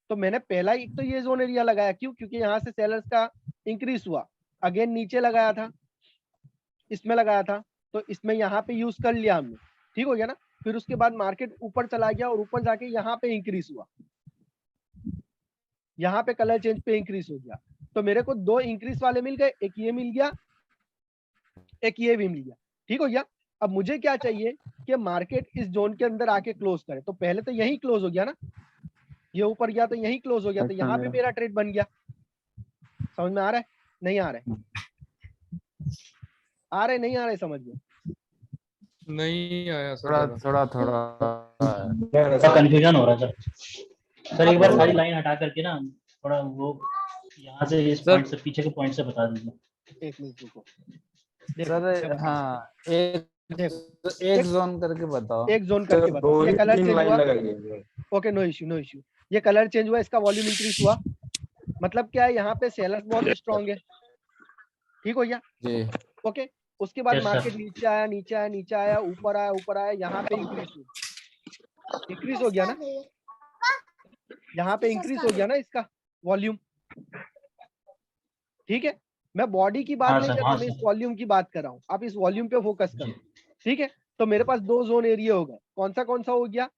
तो मैंने पहला एक तो ये जोन एरिया लगाया, क्यों? क्योंकि यहाँ से सेलर्स का इंक्रीज हुआ, अगेन नीचे लगाया था, इसमें लगाया था, तो इसमें यहाँ पे यूज कर लिया हमने। ठीक हो गया ना। फिर उसके बाद मार्केट ऊपर चला गया और ऊपर जाके यहाँ पे इंक्रीज हुआ, यहाँ पे कलर चेंज पे इंक्रीज हो गया। तो मेरे को दो इंक्रीज वाले मिल गए, एक ये मिल गया, एक ये भी मिल गया। ठीक हो गया। अब मुझे क्या चाहिए कि मार्केट इस जोन के अंदर आके क्लोज करे। तो पहले तो यही क्लोज हो गया ना, ये ऊपर गया तो यही क्लोज हो गया, तो यहाँ पे मेरा ट्रेड बन गया। समझ में आ रहा है? नहीं आ रहा है? आ रहे नहीं आ रहे? समझ में नहीं आया थोड़ा सर। थोड़ा थोड़ा कंफ्यूजन हो रहा है सर। सर एक बार सारी लाइन हटा करके ना थोड़ा वो यहाँ से इस पॉइंट से पीछे के पॉइंट से बता दीजिए। एक मिनट रुको। सर हाँ, एक जोन करके बताओ। एक जोन करके बताओ। ये कलर चेंज हुआ, okay, no issue, no issue. ये कलर चेंज हुआ, इसका वॉल्यूम इंक्रीज हुआ, मतलब क्या है? यहाँ पे सेलर्स बहुत स्ट्रांग है। ठीक हो गया जी। ओके। उसके बाद Yes, sir. मार्केट नीचे आया, नीचे आया, नीचे आया, ऊपर आया, ऊपर आया, यहाँ पे इंक्रीज हो गया ना, यहाँ पे इंक्रीज हो गया ना इसका वॉल्यूम। ठीक है, मैं बॉडी की बात हाँ नहीं सर, कर रहा हाँ हूँ, मैं इस सर। वॉल्यूम की बात कर रहा हूँ। आप इस वॉल्यूम पे फोकस करो। ठीक है, तो मेरे पास दो जोन एरिया हो गए। कौन सा हो गया?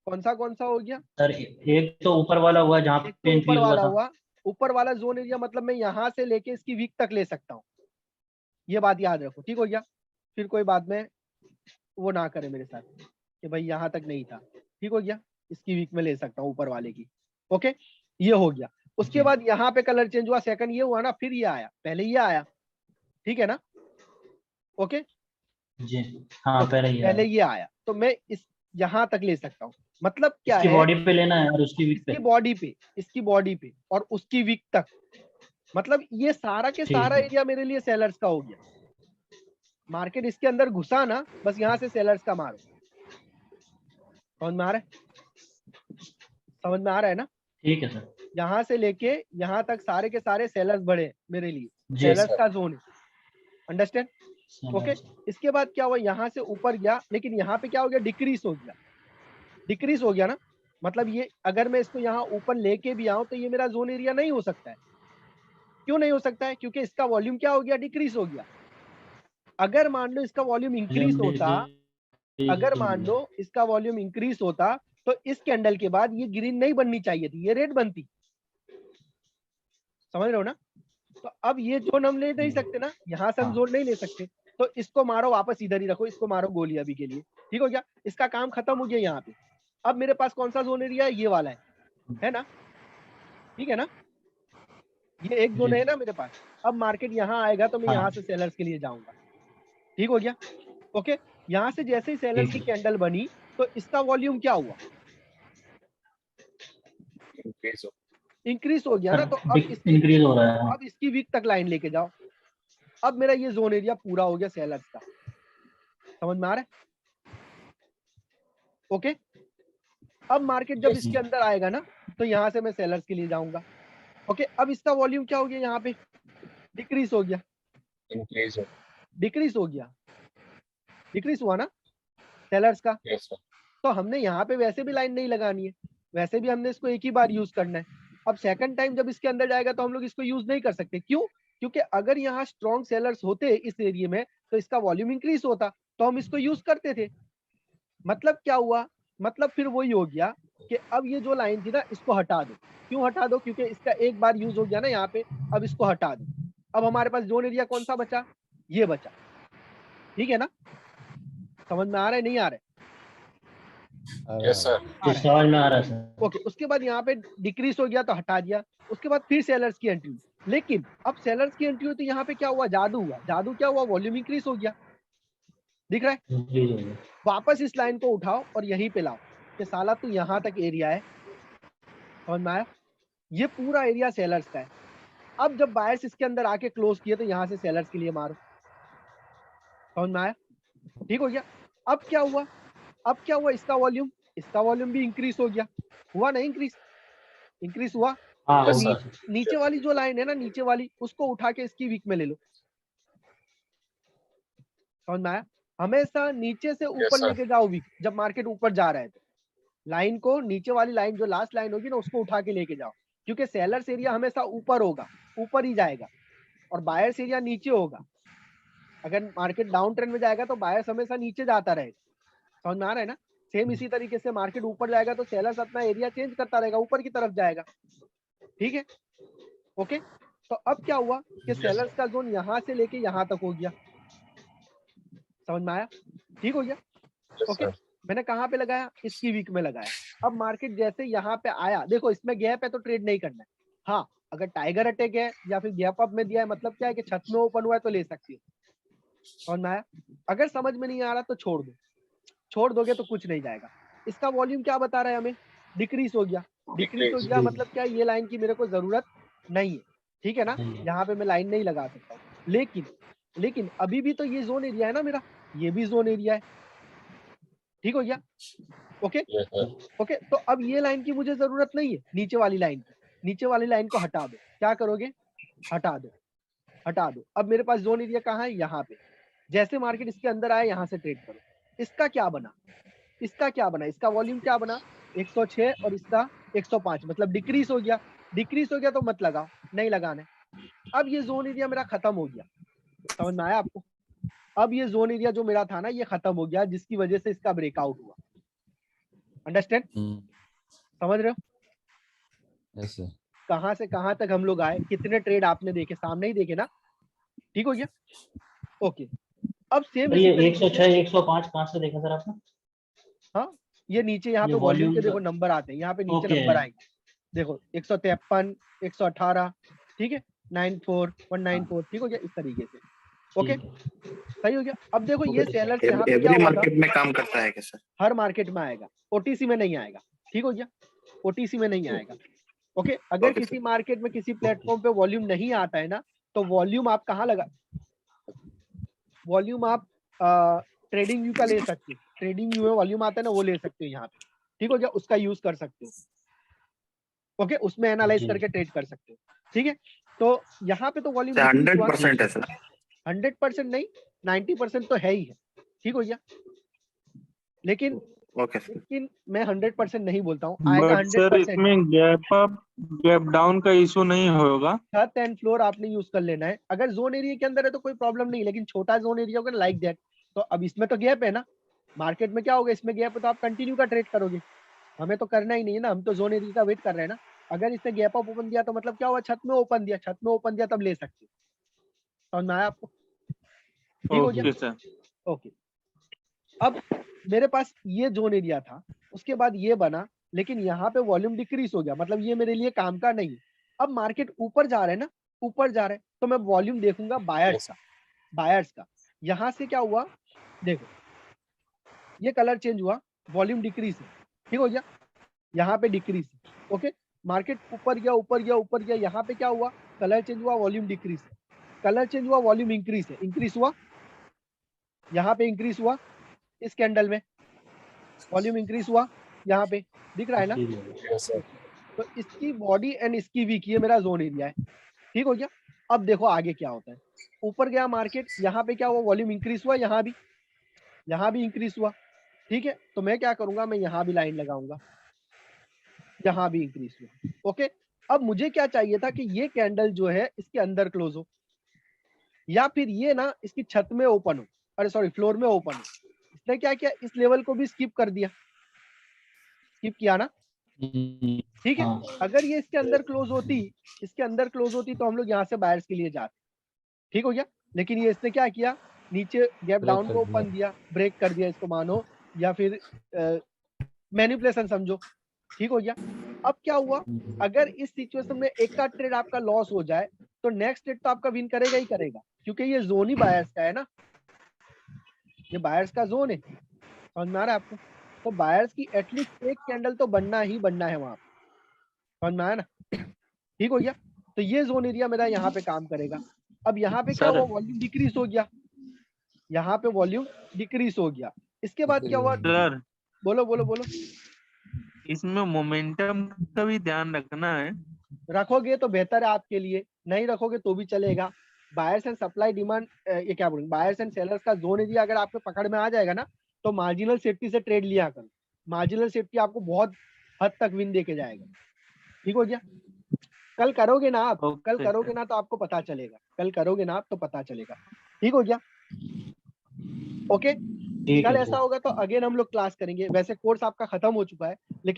कौन सा हो गया? सर एक तो ऊपर वाला हुआ जहाँ एक पे तो ऊपर इंक्रीज हुआ वाला था। हुआ। ऊपर वाला जोन एरिया मतलब मैं यहाँ से लेके इसकी वीक तक ले सकता हूँ, ये बात याद रखो। ठीक हो गया। फिर कोई बाद में वो ना करे मेरे साथ कि भाई यहाँ तक नहीं था। ठीक हो गया, इसकी वीक में ले सकता हूँ ऊपर वाले की। ओके, ये हो गया। उसके बाद यहाँ पे कलर चेंज हुआ, सेकंड ये हुआ ना, फिर ये आया, पहले ये आया। ठीक है ना? ओके, जी हाँ, पहले ही पहले है। ये आया, तो मैं इस यहाँ तक ले सकता हूँ। मतलब क्या इसकी है? बॉडी पे लेना है और उसकी वीक पे। इसकी बॉडी पे और उसकी वीक तक। मतलब ये सारा के ठीक सारा है। एरिया मेरे लिए सेलर्स का हो गया। मार्केट इसके अंदर घुसा ना, बस यहाँ से सेलर्स का मारो। समझ में आ रहा है? समझ में आ रहा है ना? ठीक है सर। यहाँ से लेके यहाँ तक सारे के सारे सेलर्स बड़े मेरे लिए, जी सेलर्स सर। का जोन है। अंडरस्टैंड? ओके। इसके बाद क्या हुआ? यहाँ से ऊपर गया, लेकिन यहाँ पे क्या हो गया? डिक्रीज हो गया। डिक्रीज हो गया ना, मतलब ये अगर मैं इसको यहाँ ऊपर लेके भी आऊं तो ये मेरा जोन एरिया नहीं हो सकता है। क्यों नहीं हो सकता है? क्योंकि इसका वॉल्यूम क्या हो गया? डिक्रीज हो गया। अगर मान लो इसका वॉल्यूम इंक्रीज होता, अगर मान लो इसका वॉल्यूम इंक्रीज होता, तो इस कैंडल के बाद ये ग्रीन नहीं बननी चाहिए थी, ये रेड बनती। समझ रहे हो ना? तो अब ये जोन हम ले नहीं सकते ना, यहाँ से हम जोन नहीं ले सकते, तो इसको मारो, वापस इधर ही रखो, इसको मारो गोली अभी के लिए। ठीक हो गया, इसका काम खत्म हो गया यहाँ पे। अब मेरे पास कौन सा जोन एरिया है? ये वाला है ना? ठीक है ना? ये एक जोन है ना मेरे पास। अब मार्केट यहाँ आएगा तो मैं यहाँ से सेलर्स के लिए जाऊंगा। ठीक हो गया ओके। यहाँ से जैसे ही सेलर्स की कैंडल बनी तो इसका वॉल्यूम क्या हुआ? इंक्रीज हो गया ना, तो अब इंक्रीज हो रहा है। अब इसकी वीक तक लाइन लेके जाओ। अब मेरा ये जोन एरिया पूरा हो गया सेलर्स का। समझ में आ रहा है? ओके। अब मार्केट जब इसके अंदर आएगा ना, तो यहाँ से मैं सेलर्स के लिए जाऊंगा। ओके, अब इसका वॉल्यूम क्या हो गया? यहाँ पे डिक्रीज हो गया, डिक्रीज हो गया, डिक्रीज हुआ ना सेलर्स का। तो हमने यहाँ पे वैसे भी लाइन नहीं लगानी है, वैसे भी हमने इसको एक ही बार यूज करना है। अब सेकंड टाइम जब इसके अंदर जाएगा तो हम लोग इसको यूज नहीं कर सकते। क्यों? क्योंकि अगर यहाँ स्ट्रॉन्ग सेलर्स होते इस एरिया में तो इसका वॉल्यूम इंक्रीज होता, तो हम इसको यूज करते थे। मतलब क्या हुआ? मतलब फिर वही हो गया कि अब ये जो लाइन थी ना, इसको हटा दो। क्यों हटा दो? क्योंकि इसका एक बार यूज हो गया ना यहाँ पे, अब इसको हटा दो। अब हमारे पास जोन एरिया कौन सा बचा? ये बचा। ठीक है ना? समझ में आ रहा है नहीं आ रहा है? Yes sir. जी समझ में आ रहा है सर। ओके, उसके बाद यहाँ पे डिक्रीज हो गया तो हटा दिया। उसके बाद फिर सेलर्स की एंट्री, लेकिन अब सेलर्स की एंट्री हुई तो यहाँ पे क्या हुआ? जादू हुआ। जादू क्या हुआ? वॉल्यूम इंक्रीज हो गया। दिख रहा है? जी जी। वापस इस लाइन को उठाओ और यहीं पे लाओ कि साला तू यहाँ तक एरिया है। समझ में आया? ये पूरा एरिया सेलर्स का है। अब जब बायर्स इसके अंदर आके क्लोज किए तो यहाँ से सेलर्स के लिए मारो। समझ में आया? ठीक हो गया। अब क्या हुआ? अब क्या हुआ? इसका वॉल्यूम भी इंक्रीज हो गया। हुआ ना इंक्रीज? इंक्रीज हुआ। हाँ तो होगा सर। नीचे वाली जो लाइन है ना, नीचे वाली, उसको उठा के इसकी वीक में ले लो। समझ में आया? हमेशा नीचे से ऊपर sir. लेके जाओ वीक, जब मार्केट ऊपर जा रहा है तो लाइन को, नीचे वाली लाइन जो लास्ट लाइन होगी ना, उसको उठा के लेके जाओ। क्योंकि सेलर्स एरिया हमेशा ऊपर होगा, ऊपर ही जाएगा, और बायर्स एरिया नीचे होगा। अगर मार्केट डाउन ट्रेंड में जाएगा तो बायर्स हमेशा नीचे जाता रहेगा। समझ में आ रहा है ना? सेम इसी तरीके से मार्केट ऊपर जाएगा तो सेलर्स अपना एरिया चेंज करता रहेगा, ऊपर की तरफ जाएगा। ठीक है? ओके। तो अब क्या हुआ कि सेलर्स का जोन यहाँ से लेके यहाँ तक हो गया। समझ में आया? ठीक हो गया। ओके। मैंने कहाँ पे लगाया? इसकी वीक में लगाया। अब मार्केट जैसे यहाँ पे आया, देखो इसमें गैप है तो ट्रेड नहीं करना है। हाँ, अगर टाइगर अटैक है या फिर गैप अप में दिया है, मतलब क्या है कि छत में ओपन हुआ है तो ले सकती हो। समझ में आया? अगर समझ में नहीं आ रहा तो छोड़ दो। छोड़ दोगे तो कुछ नहीं जाएगा। इसका वॉल्यूम क्या बता रहा है हमें? डिक्रीज हो गया। डिक्रीज हो गया मतलब क्या? ये लाइन की मेरे को जरूरत नहीं है। ठीक है ना? यहाँ पे मैं लाइन नहीं लगा सकता हूँ। लेकिन अभी भी तो ये जोन एरिया है ना मेरा, ये भी जोन एरिया है। ठीक हो गया? ओके। ओके, तो अब ये लाइन की मुझे जरूरत नहीं है, नीचे वाली लाइन की। नीचे वाली लाइन को हटा दो। क्या करोगे? हटा दो, हटा दो। अब मेरे पास जोन एरिया कहाँ है? यहाँ पे। जैसे मार्केट इसके अंदर आया, यहाँ से ट्रेड करो। इसका क्या बना? इसका क्या बना? इसका वॉल्यूम क्या बना? 106 और इसका 105, मतलब डिक्रीज हो गया। डिक्रीज हो गया तो मत लगाओ, नहीं लगाना है। अब ये जोन एरिया मेरा खत्म हो गया। समझ में आया आपको? अब ये जोन एरिया जो मेरा था ना, ये खत्म हो गया, जिसकी वजह से इसका ब्रेकआउट हुआ। अंडरस्टैंड? समझ रहे हो? Yes sir. कहां से कहां तक हम लोग आए, कितने ट्रेड आपने देखे? सामने ही देखे ना? ठीक हो गया। ओके। अब सेम ये 106 105 कहाँ से देखा सर आपने? हाँ, ये नीचे यहाँ ये पे वॉल्यूम के volume देखो नंबर आते हैं, यहाँ पे नीचे Okay. नंबर आएंगे। देखो 153, 118, ठीक है, 94, 194, ठीक हो गया इस तरीके से। ओके, सही हो गया। अब देखो ये सेलर्स यहाँ पे क्या एवरी हुआ था? मार्केट में काम करता है क्या सर? हर मार्केट में आएगा, ओटीसी में नहीं आएगा। ठीक हो गया? ओटीसी में नहीं आएगा। ओके, अगर Okay, किसी मार्केट में किसी प्लेटफॉर्म पे वॉल्यूम नहीं आता है ना, तो वॉल्यूम आप कहाँ लगा? वॉल्यूम आप ट्रेडिंग व्यू का ले सकते हो। ट्रेडिंग व्यू में वॉल्यूम आता है ना, वो ले सकते हो यहाँ पे। ठीक हो गया? उसका यूज कर सकते हो। ओके, उसमें एनालाइज करके ट्रेड कर सकते हो। ठीक है? तो यहाँ पे तो वॉल्यूम 100% है सर। 100% नहीं, 90% तो है ही है। ठीक हो गया? लेकिन ओके सर। लेकिन मैं 100% नहीं बोलता हूँ, आएगा बट सर 100%। इसमें गैप अप गैप डाउन का इशू नहीं होगा? छत एंड फ्लोर आपने यूज कर लेना है। अगर जोन एरिया के अंदर है तो कोई प्रॉब्लम नहीं, लेकिन छोटा जोन एरिया होगा लाइक दैट, तो अब इसमें तो गैप है ना। मार्केट में क्या होगा? इसमें गैप है तो आप कंटिन्यू का ट्रेड करोगे। हमें तो करना ही नहीं है ना, हम तो जोन एरिया का वेट कर रहे हैं ना। अगर इसने गैप अप ओपन दिया तो मतलब क्या हुआ? छत में ओपन दिया, छत में ओपन दिया तब ले सकते हो। समझ में आया आपको? ठीक हो गया? Okay sir. ओके। अब मेरे पास ये जोन एरिया था, उसके बाद ये बना, लेकिन यहाँ पे वॉल्यूम डिक्रीज हो गया, मतलब ये मेरे लिए काम का नहीं है। अब मार्केट ऊपर जा रहा है ना, ऊपर जा रहा है, तो मैं वॉल्यूम देखूंगा बायर्स का। बायर्स का यहाँ से क्या हुआ? देखो ये कलर चेंज हुआ, वॉल्यूम डिक्रीज है। ठीक हो गया? यहाँ पे डिक्रीज है। ओके, मार्केट ऊपर गया, ऊपर गया, ऊपर गया, यहाँ पे क्या हुआ? कलर चेंज हुआ, वॉल्यूम डिक्रीज है। कलर चेंज हुआ, वॉल्यूम इंक्रीज है। इंक्रीज हुआ, यहाँ पे इंक्रीज हुआ, इस कैंडल में वॉल्यूम इंक्रीज हुआ, यहाँ पे दिख रहा है ना? तो इसकी बॉडी एंड इसकी वीक, ये मेरा जोन एरिया है। ठीक हो गया? अब देखो आगे क्या होता है। ऊपर गया मार्केट, यहाँ पे क्या हुआ? वॉल्यूम इंक्रीज हुआ, यहाँ भी इंक्रीज हुआ। ठीक है, तो मैं क्या करूंगा, मैं यहाँ भी लाइन लगाऊंगा, यहाँ भी इंक्रीज हुआ। ओके, अब मुझे क्या चाहिए था कि ये कैंडल जो है इसके अंदर क्लोज हो, या फिर ये ना इसकी छत में ओपन हो, अरे सॉरी फ्लोर में ओपन हो। इसने क्या किया, इस लेवल को भी स्किप कर दिया, स्किप किया ना, ठीक है। हाँ। अगर ये इसके अंदर क्लोज होती, इसके अंदर क्लोज होती तो हम लोग यहाँ से बायर्स के लिए जाते, ठीक हो गया। लेकिन ये इसने क्या किया, नीचे गैप Break डाउन कर को दिया। ओपन दिया, ब्रेक कर दिया इसको मानो, या फिर मैनिपुलेशन समझो, ठीक हो गया। अब क्या हुआ, अगर इस सिचुएशन में एक का ट्रेड आपका लॉस हो जाए तो नेक्स्ट ट्रेड तो आपका विन करेगा ही करेगा, क्योंकि ये जोन ही बायर्स का है ना, ये बायर्स का जोन है, समझ में आ रहा है आपको। तो बायर्स की एटलीस्ट एक कैंडल तो बनना ही बनना है वहां, समझ में आया ना, ठीक हो गया। तो ये जोन एरिया मेरा यहाँ पे काम करेगा। अब यहाँ पे क्या सर। हुआ, वॉल्यूम डिक्रीज हो गया, यहाँ पे वॉल्यूम डिक्रीज हो गया। इसके बाद क्या हुआ, सर बोलो बोलो बोलो। इसमें मोमेंटम का भी ध्यान रखना है। रखोगे तो बेहतर है आपके लिए, नहीं रखोगे तो भी चलेगा। बायर्स एंड सप्लाई डिमांड, ये क्या बोलूं, बायर्स एंड सेलर्स का जोन एरिया अगर आपके पकड़ में आ जाएगा ना, तो मार्जिनल सेफ्टी से ट्रेड लिया करो। मार्जिनल सेफ्टी आपको बहुत हद तक विन दे के जाएगा, ठीक हो गया। कल करोगे ना आप, कल ओके करोगे सर। ना तो आपको पता चलेगा, कल करोगे ना आप तो पता चलेगा, ठीक हो गया। ओके, ठीक कल है ऐसा सर। होगा तो अगेन हम लोग क्लास करेंगे। वैसे कोर्स आपका खत्म हो चुका है, लेकिन